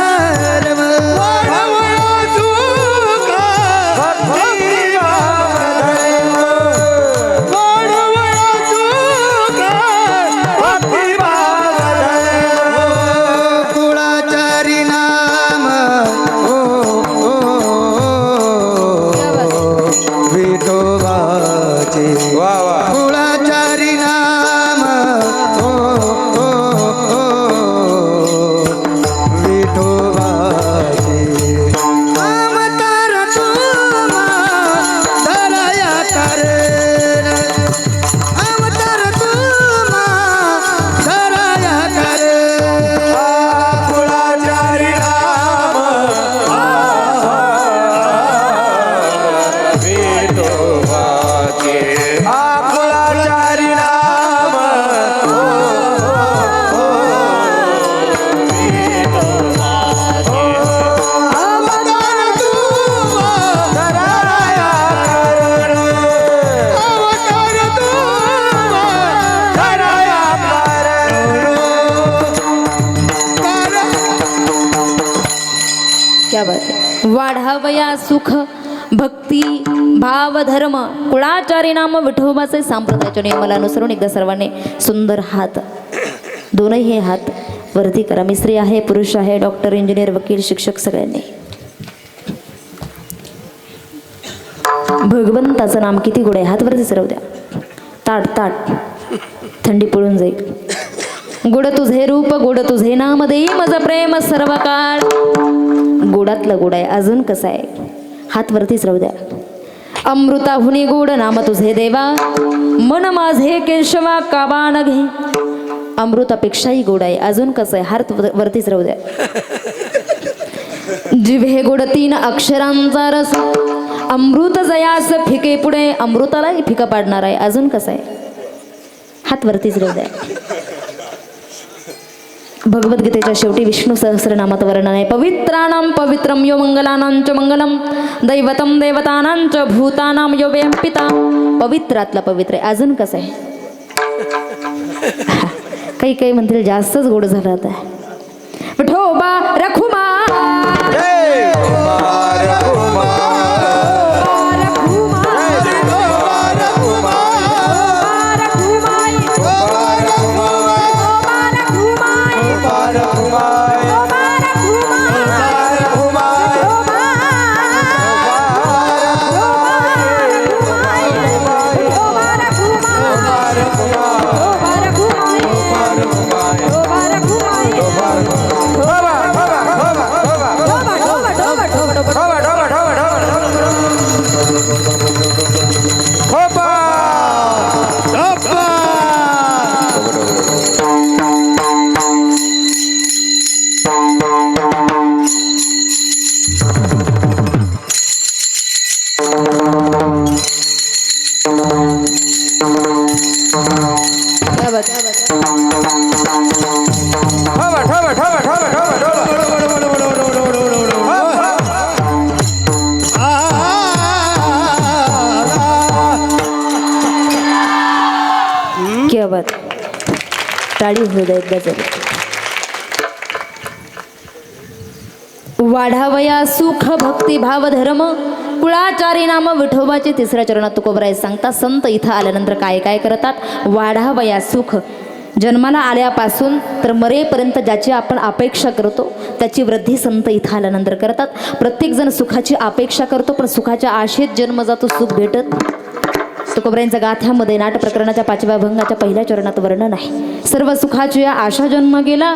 धर्म वाढवया सुख भक्ती भाव धर्म वाढवया सुख भक्ती भाव धर्म कुळाचारी नाम विठोबाचे वा वा कुळाचारी नाम विठोबाचे अवतार तुम्हा धराया कारण अवतार तुम्हा धराया कारण कुळाचारी राम विठोबाचे कुळाचारी राम अवतार तुम्हा धराया कारण अवतार तुम्हा धराया कारण क्या बात आहे वाढावया सुख भक्ती भाव धर्म कुळाचारी नाम विठोबाचे सांप्रदायाच्या नियमाला अनुसरून एकदा सर्वांनी सुंदर हात दोनही हात वरती करा मी स्त्री आहे पुरुष आहे डॉक्टर इंजिनियर वकील शिक्षक सगळ्यांनी भगवंताचं नाम किती गोड आहे हात वरती सरव द्या ताट ताट थंडी पळून जाईल गोड तुझे रूप गोड तुझे नाम देई माझं प्रेम सर्व काळ गोडातलं गोड आहे अजून कसं आहे हात वरतीच राहू द्या अमृताहुनी गोड नाम तुझे देवा मन माझे केशवा काबाण घे अमृतापेक्षाही गोड आहे अजून कसं आहे हात वरतीच राहू द्या जिव्हे गोड 3 अक्षरांचा रस अमृत जयास फिके पुढे अमृतालाही फिका पाडणार आहे अजून कसं आहे हात वरतीच राहू द्या भगवद्गीतेच्या शेवटी विष्णू सहस्रनामात वर्णन आहे पवित्राणां पवित्रं यो मंगलानां च मंगलम दैवतं देवतानां च भूतानां यो वयं पिता पवित्रातला पवित्र आहे अजून कसं आहे काही काही म्हणतील जास्तच गोड झालं आता विठोबा रखुमा जय कुमार कुमार टाळी होऊ दे एकदा जरी. वाढावया सुख भक्ती भाव धर्म कुळाचारी नाम विठोबाचे तिसऱ्या चरणात तुकोबराय सांगतात. संत इथं आल्यानंतर काय काय करतात? वाढावया सुख, जन्माला आल्यापासून तर मरेपर्यंत ज्याची आपण अपेक्षा करतो त्याची वृद्धी संत इथं आल्यानंतर करतात. प्रत्येकजण सुखाची अपेक्षा करतो, पण सुखाच्या आशेत जन्म जातो, सुख भेटत. तुकोबरायांच्या गाथ्यामध्ये नाट प्रकरणाच्या 5व्या अभंगाच्या 1ल्या चरणात वर्णन आहे. सर्व सुखाची आशा जन्म गेला,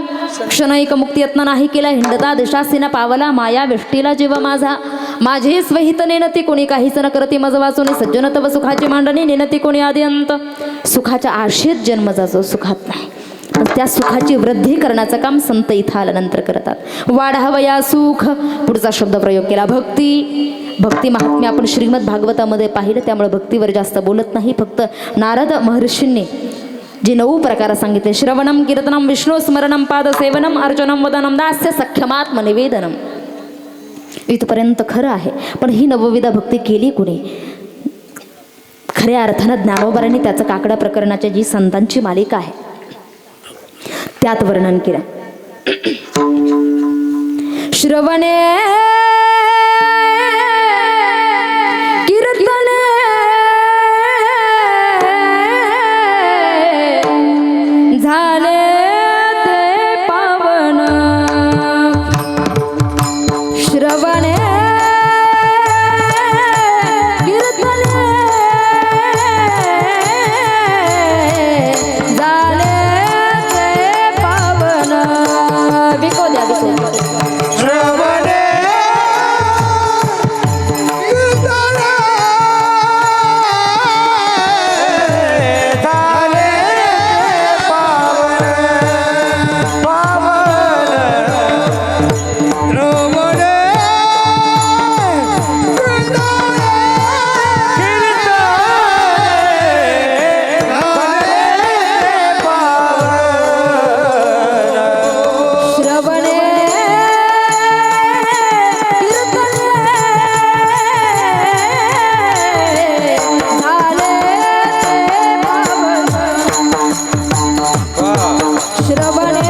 क्षणैक मुक्ती यत्न नाही केला, हिंडता दिशासीना पावला, माया वेष्टीला जीव माझा, माझे स्वहित नेनती कोणी काहीच न करती मज वाचून, सज्जन तव सुखाची मांडणी नेनती कोणी आदी अंत. सुखाच्या आशेत जन्म जातो, सुखात नाही. पण त्या सुखाची वृद्धी करण्याचं काम संत इथं आल्यानंतर करतात. वाढावया सुख, पुढचा शब्द प्रयोग केला भक्ती. भक्ती महात्म्य आपण श्रीमद भागवतामध्ये पाहिलं, त्यामुळे भक्तीवर जास्त बोलत नाही. फक्त नारद महर्षींनी जे 9 प्रकार सांगितले, श्रवणम कीर्तनम विष्णू स्मरणम पादसेवनम अर्चनम वदनम दास्य सख्यमात्म निवेदनम, इथपर्यंत खरं आहे. पण ही नवविधा भक्ती केली कुणी? खऱ्या अर्थानं ज्ञानोबारांनी त्याचं काकडा प्रकरणाच्या जी संतांची मालिका आहे त्यात वर्णन केलं. श्रवणे कीर्तने झाले ते पावन, श्रवणे कीर्तने झाले ते पावन. विको द्या विको. श्रवणे झाले पावन पावन. श्रवणे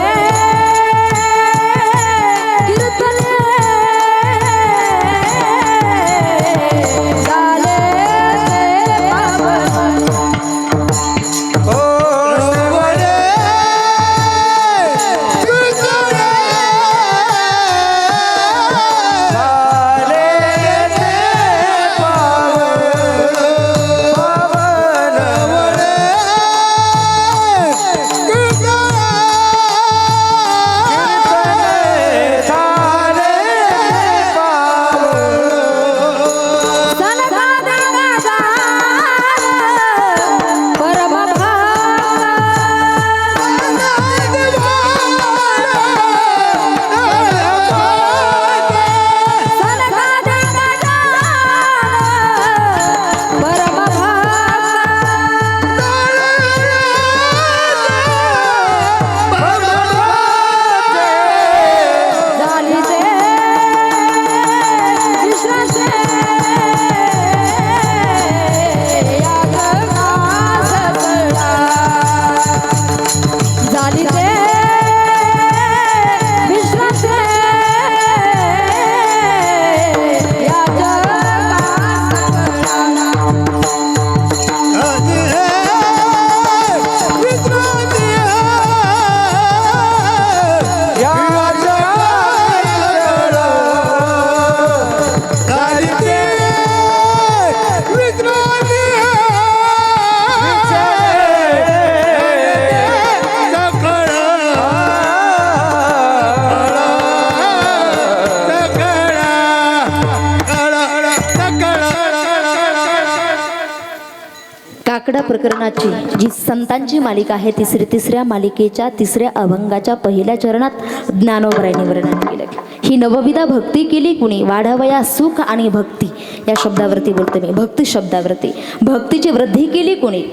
काकडा प्रकरणाची जी संतांची मालिका आहे तिसऱ्या मालिकेच्या 3ऱ्या अभंगाच्या 1ल्या चरणात ज्ञानोबरायांनी वर्णन केलं. ही नवविधा भक्ती केली कुणी? वाढावया सुख आणि भक्ती या शब्दावरती बोलते मी, भक्ती शब्दावरती. भक्तीची वृद्धी केली कुणी?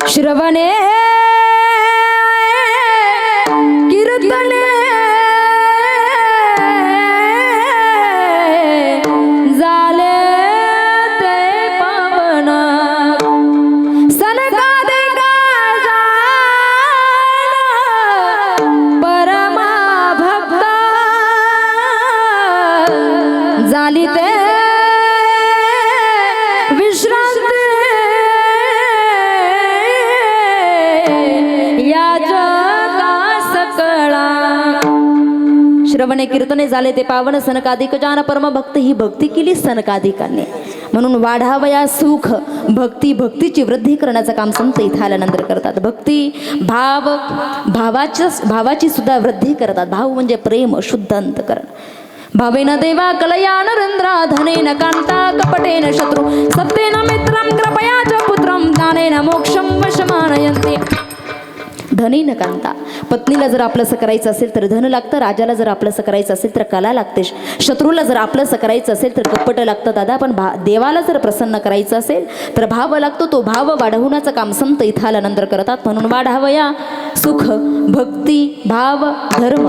श्रवणे कीर्तने झाले ते पावन, सनकादिक विठवणे कीर्तने झाले ते पावन सनकाधिक जान परम भक्त ही भक्ती केली सनकाधिकांनी. म्हणून वाढावया सुख भक्ती भक्तीची वृद्धी करण्याचं काम संत इथं आल्यानंतर करतात. भक्ती भावाची सुद्धा वृद्धी करतात. भाव म्हणजे प्रेम शुद्ध अंतकरण. भावेन देवा कलया नरेंद्र धनेन कांता कपटेन शत्रु सत्येन मित्रं कृपया च पुत्रं ज्ञानेन मोक्षं वशमानयन्ति. धनेन कांता, पत्नीला जर आपलंसं करायचं असेल तर धन लागतं. राजाला जर आपलंसं करायचं असेल तर कला लागते. शत्रूला जर आपलंसं करायचं असेल तर कपट लागतं दादा. पण देवाला जर प्रसन्न करायचं असेल तर भाव लागतो. तो भाव वाढवण्याचं काम संत इथं आल्यानंतर करतात. म्हणून वाढावया सुख भक्ती भाव धर्म.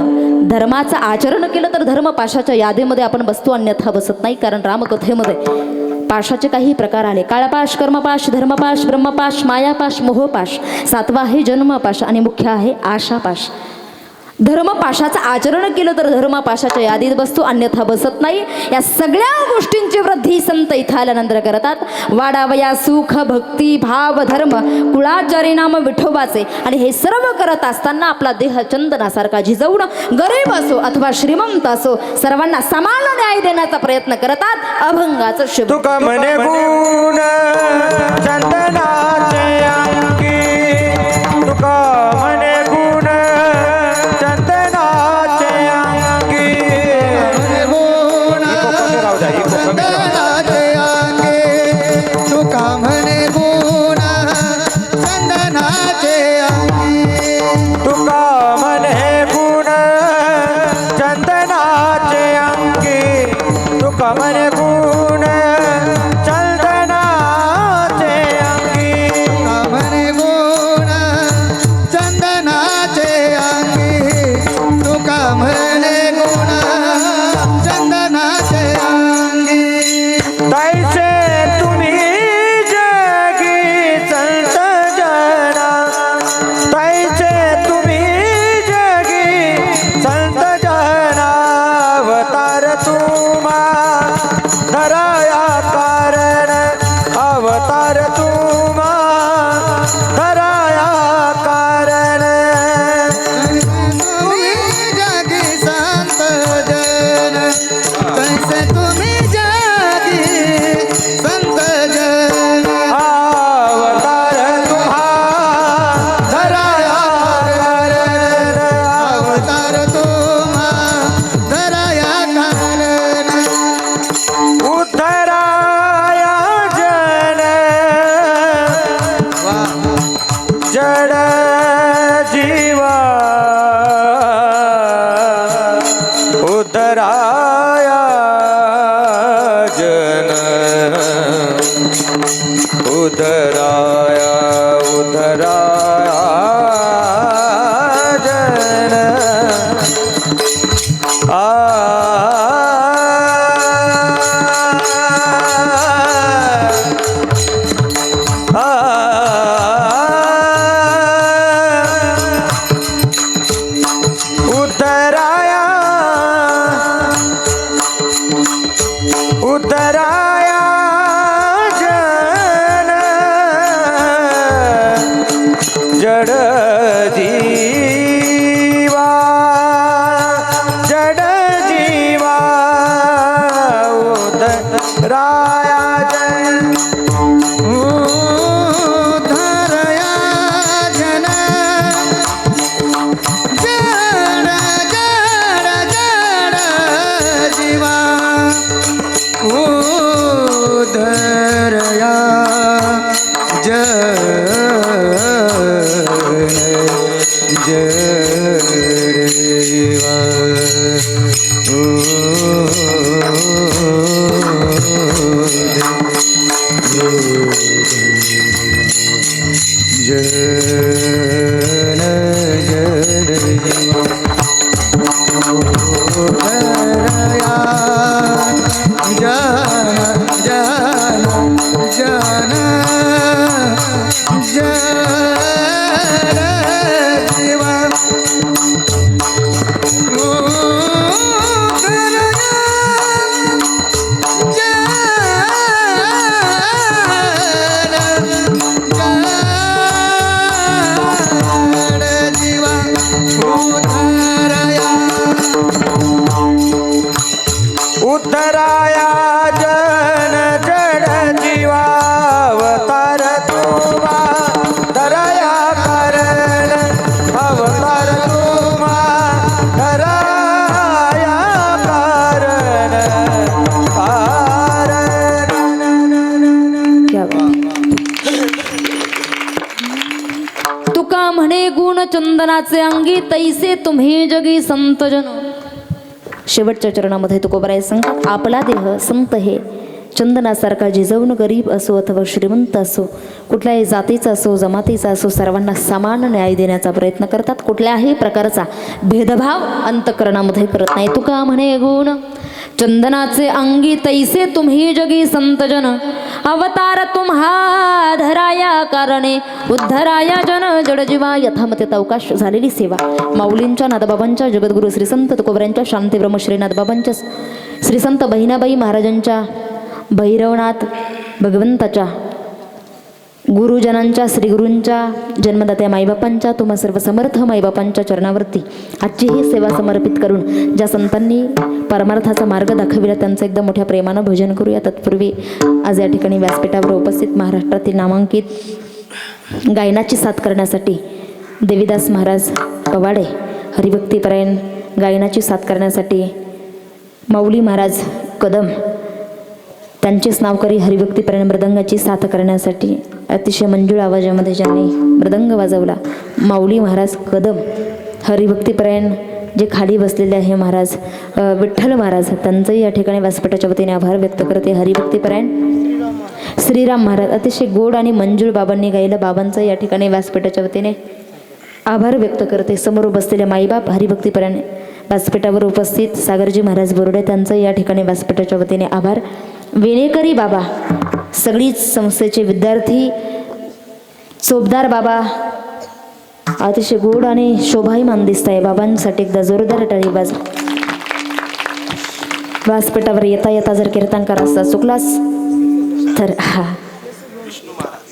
धर्माचं आचरण केलं तर धर्म पाशाच्या यादीमध्ये आपण बसतो, अन्यथा बसत नाही. कारण रामकथेमध्ये पाशाचे काही प्रकार आले. काळपाश, कर्मपाश, धर्मपाश, ब्रह्मपाश, मायापाश, मोहपाश. 7वा आहे जन्मपाश आणि मुख्य आहे आशापाश. धर्मपाशाचं आचरण केलं तर धर्मपाशाच्या यादीत बसतो, अन्यथा बसत नाही. या सगळ्या गोष्टींची वृद्धी संत इथं आल्यानंतर करतात. वाढावया सुख भक्ती भाव धर्म कुळाचारी नाम विठोबाचे. आणि हे सर्व करत असताना आपला देह चंदनासारखा झिजवून गरीब असो अथवा श्रीमंत असो सर्वांना समान न्याय देण्याचा प्रयत्न करतात. अभंगाचं शुभ. तुका म्हणे गुण चंदनाचे अंगी, तुका म्हणे गुण चंदनाचे अंगी. चंदनाचे अंगी, तुका म्हणे गुण चंदनाचे अंगी. तुका म्हणे गुण चंदनाचे अंगी, तुका म्हणे गुण चंदनाचे अंगी. तुका म्हणे गुण चंदनाचे अंगी, तुका म्हणे गुण चंदनाचे अंगी. तैसे तुम्ही जगी संत जना, तैसे तुम्ही जगी संत जना. अवतार तुम्हा धराया कारण, अवतार तुम्हा धराया कारण. तुम्ही जगी संत जन, तैसे तुम्ही जगी संत जन. अवतार तुम्हा धराया कारण, अवतार तुम्हा धराया कारण. उद्धराया जन जड जीवा, उद्धराया जन, उद्धराया उद्धराया जन. उद्धराया उद्धराया जन जड जीवा, जड जीवा. उद्धराया जन, धरया जन जड जड जड जीवा. धरया जड जीवा. जन जड जीवा. धरया जन जन जन जड जीवा. धरया चंदनाचे अंगी तैसे तुम्ही जगी संतजन. शेवटच्या चरणामध्ये तुकोबराय सांगतात, आपला देह संत हे चंदनासारखा जिजवून गरीब असो अथवा श्रीमंत असो, कुठल्याही जातीचा असो जमातीचा असो, सर्वांना समान न्याय देण्याचा प्रयत्न करतात. कुठल्याही प्रकारचा भेदभाव अंतःकरणामध्ये करत नाही. तुका म्हणे गुण चंदनाचे अंगी तैसे तुम्ही जगी संतजन. अवतार तुम्हा धराया कारणे उद्धराया जन जडजीवा. यथामते अवकाश झालेली सेवा माऊलींच्या नादबाबांच्या, जगद्गुरू श्री संत तुकोबरायांच्या, शांतीब्रह्म श्रीनाथबाबांच्या, श्री संत बहिणाबाई महाराजांच्या, भैरवनाथ भगवंताच्या, गुरुजनांच्या, श्रीगुरूंच्या, जन्मदात्या माईबापांच्या, तुम्हा सर्व समर्थ माईबापांच्या चरणावरती आजची ही सेवा समर्पित करून ज्या संतांनी परमार्थाचा मार्ग दाखविला त्यांचं एकदम मोठ्या प्रेमानं भजन करूया. तत्पूर्वी आज या ठिकाणी व्यासपीठावर उपस्थित महाराष्ट्रातील नामांकित गायनाची साथ करण्यासाठी देवीदास महाराज कवाडे, हरिभक्तीपरायण गायनाची साथ करण्यासाठी माऊली महाराज कदम, त्यांचेच नावकरी हरिभक्तीपरायण मृदंगाची साथ करण्यासाठी अतिशय मंजूळ आवाजामध्ये ज्यांनी मृदंग वाजवला माऊली महाराज कदम, हरिभक्तीपरायण जे खाली बसलेले आहे महाराज विठ्ठल महाराज, त्यांचंही या ठिकाणी व्यासपीठाच्या वतीने आभार व्यक्त करते. हरिभक्तीपरायण श्रीराम महाराज, अतिशय गोड आणि मंजूळ बाबांनी गायलं, बाबांचं या ठिकाणी व्यासपीठाच्या वतीने आभार व्यक्त करते. समोर बसलेले माईबाप हरिभक्तीपरायण व्यासपीठावर उपस्थित सागरजी महाराज बोर्डे, त्यांचं या ठिकाणी व्यासपीठाच्या वतीने आभार. वेणेकरी बाबा, सगळीच संस्थेचे विद्यार्थी, चोपदार बाबा, अतिशय गोड आणि शोभायमान दिसत आहे. बाबांसाठी एकदा जोरदार टाळी वाज. व्यासपीठावर येता येता जर कीर्तनकार असता चुकलास तर हा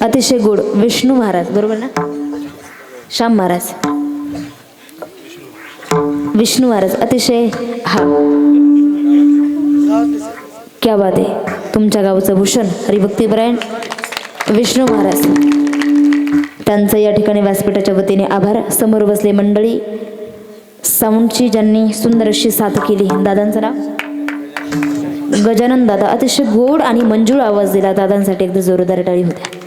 अतिशय गोड विष्णू महाराज, बरोबर ना, श्याम महाराज, विष्णू महाराज, अतिशय हा क्या बात आहे. तुमच्या गावचं भूषण हरिभक्तीपरायण विष्णू महाराज, त्यांचं या ठिकाणी व्यासपीठाच्या वतीने आभार. समोर बसले मंडळी, साऊंडची ज्यांनी सुंदर अशी साथ केली, दादांचं नाव गजानन दादा, अतिशय गोड आणि मंजूळ आवाज दिला. दादांसाठी एकदा जोरदार टाळी होत्या.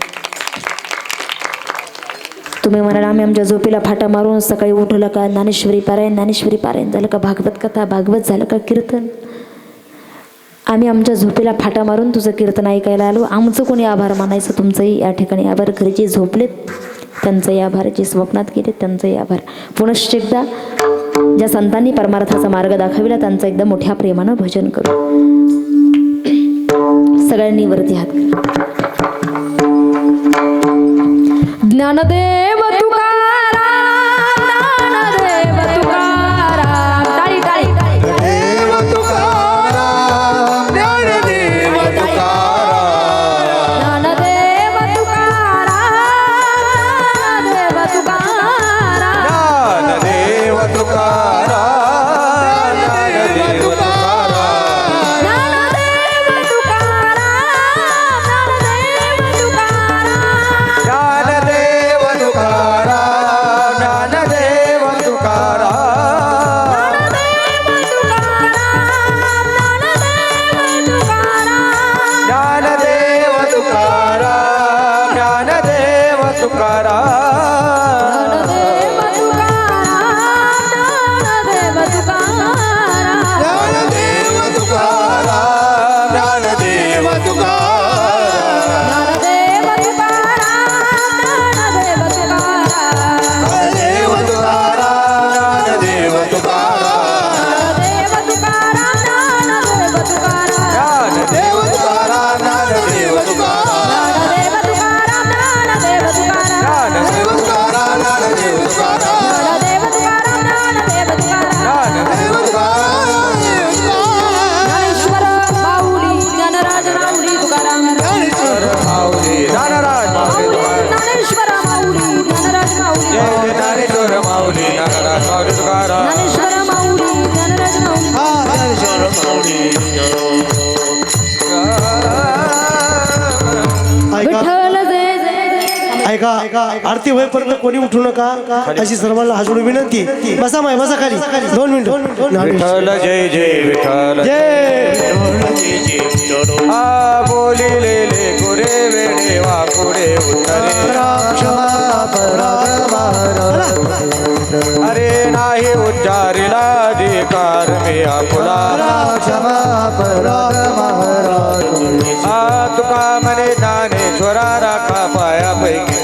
तुम्ही म्हणाल आम्ही आमच्या झोपेला फाटा मारून सकाळी उठवलं का ज्ञानेश्वरी पारायण, ज्ञानेश्वरी पारायण झालं का, भागवत कथा, भागवत झालं का, कीर्तन. आम्ही आमच्या झोपेला फाटा मारून तुझं कीर्तन ऐकायला आलो. आमचं कोणी आभार मानायचं, तुमचंही या ठिकाणी आभार. घरी जे झोपलेत त्यांचंही आभार, जे स्वप्नात गेलेत त्यांचंही आभार. पुनश्च एकदा ज्या संतांनी परमार्थाचा मार्ग दाखविला त्यांचं एकदम मोठ्या प्रेमानं भजन करू. सगळ्यांनी वरती हात. ज्ञानदेव तुकाराम, ज्ञानदेव तुकाराम, टाळी टाळी टाळी. देव तुकाराम, ज्ञानदेव तुकाराम, ज्ञानदेव तुकाराम, देव तुकाराम, ज्ञानदेव तुकाराम, ज्ञानदेव तुकाराम, ज्ञानदेव तुकाराम, ज्ञानदेव तुकाराम, ज्ञानदेव तुकाराम, ज्ञानदेव तुकाराम, ज्ञानदेव तुकाराम, ज्ञानदेव तुकाराम, ज्ञानदेव तुकाराम, ज्ञानदेव तुकाराम, ज्ञानदेव तुकाराम, देव तुकाराम, ज्ञानदेव तुकाराम, देव तुकाराम, ज्ञानदेव तुकाराम, देव तुकाराम, ज्ञानदेव तुकाराम, देव तुकाराम, ज्ञानेश्वर माऊली ज्ञानराज माऊली तुकाराम, ज्ञानेश्वर माऊली ज्ञानराज माऊली तुकाराम, ज्ञानेश्वर माऊली ज्ञानराज माऊली, जय जय ज्ञानेश्वर माऊली ज्ञानराज माऊली तुकाराम, ज्ञानेश्वर माऊली ज्ञानराज माऊली. विठ्ठल जय जय जय. ऐका आरती होईपर्यंत कोणी उठू नका अशी सर्वांना हाजून विनंती. बसा माय, बसा खाली 2 मिनिटं. विठ्ठल जय जय विठ्ठल जय आ बोलिलेले गुरे वेडे वाकुडे उतरे राम क्षमा पराक्रम राखा पायापैकी